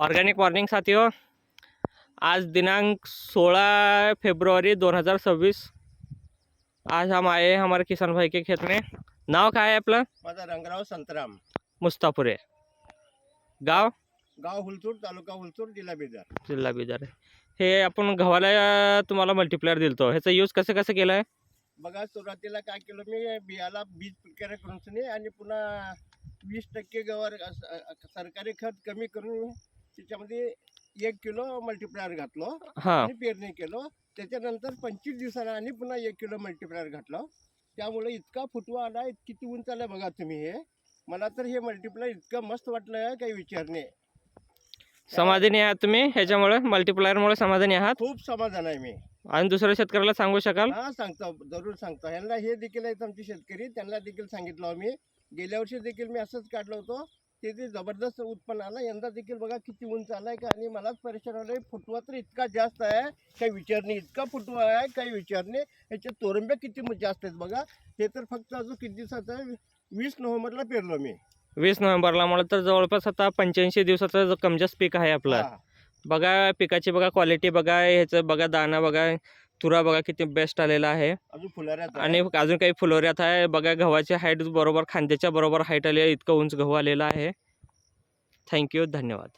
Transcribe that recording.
Organic morning साथियों, आज दिनांक 16 फरवरी 2026। आज हम आए हैं हमारे किसान भाई के खेत में। नाव काय आहे आपलं? माझा रंगराव संतराम, मुस्तापुरे, गाव गाव हुलसूर, तालुका हुलसूर, जिल्हा बिदर. जिल्हा बिदर. हे आपण गव्हाला तुम्हाला मल्टीप्लायर दिलतो, ह्याचा यूज कसं कसं केलं आहे? बघा, सुरुवातीला काय केलं मी, बियाला बीज प्रक्रिया करून सनी आणि पुन्हा 20% गवर सरकारी खत कमी करून त्याच्यामध्ये 1 किलो मल्टीप्लायर घातलो हां, आणि पेरणी केलो. त्याच्यानंतर 25 दिवसांना आणि पुन्हा 1 किलो मल्टीप्लायर घातलं. त्यामुळे इतका फुटवा आला, किती उंच आलं बघा तुम्ही. हे मला तर हे मल्टीप्लायर इतकं मस्त वाटलं, काही विचार नाही. समाधानी आहात तुम्ही ह्याच्यामुळे? मल्टीप्लायरमुळे समाधानी आहात? खूप समाधान आहे मी. आणि दुसऱ्या शेतकऱ्याला सांगू शकाल? हा, सांगतो, जरूर सांगतो. ह्यांना हे देखील आहेत आमचे शेतकरी, त्यांना देखील सांगितलं आम्ही. गेल्या वर्षी देखील मी असंच काढलं होतं, ते जबरदस्त उत्पन्न आलं. यंदा देखील बघा किती उंच आलाय का. आणि मलाच परेशान होलंय, फुटवा तर इतका जास्त आहे, काही विचार नाही. इतका फुटवा आहे, काही विचार नाही. याच्या तोरंब्या किती जास्त आहेत बघा. ते तर फक्त अजून किती दिवसाचं आहे, 20 नोव्हेंबरला पेरलो मी. 20 नोव्हेंबरला. मला तर जवळपास आता 85 दिवसाचा जो कमजास्त पीक आहे आपलं. हा. बघा पिकाची, बघा क्वालिटी, बघा ह्याचं, बघा दाना, बघा तुरा, बघा किती बेस्ट आलेला आहे. अजून फुलाऱ्यात आहे. आणि अजून काही फुलोऱ्यात आहे. बघा गव्हाची हाईट बरोबर खांद्याच्या बरोबर हाईट आली आहे, इतकं उंच गहू आलेला आहे. थँक्यू, धन्यवाद.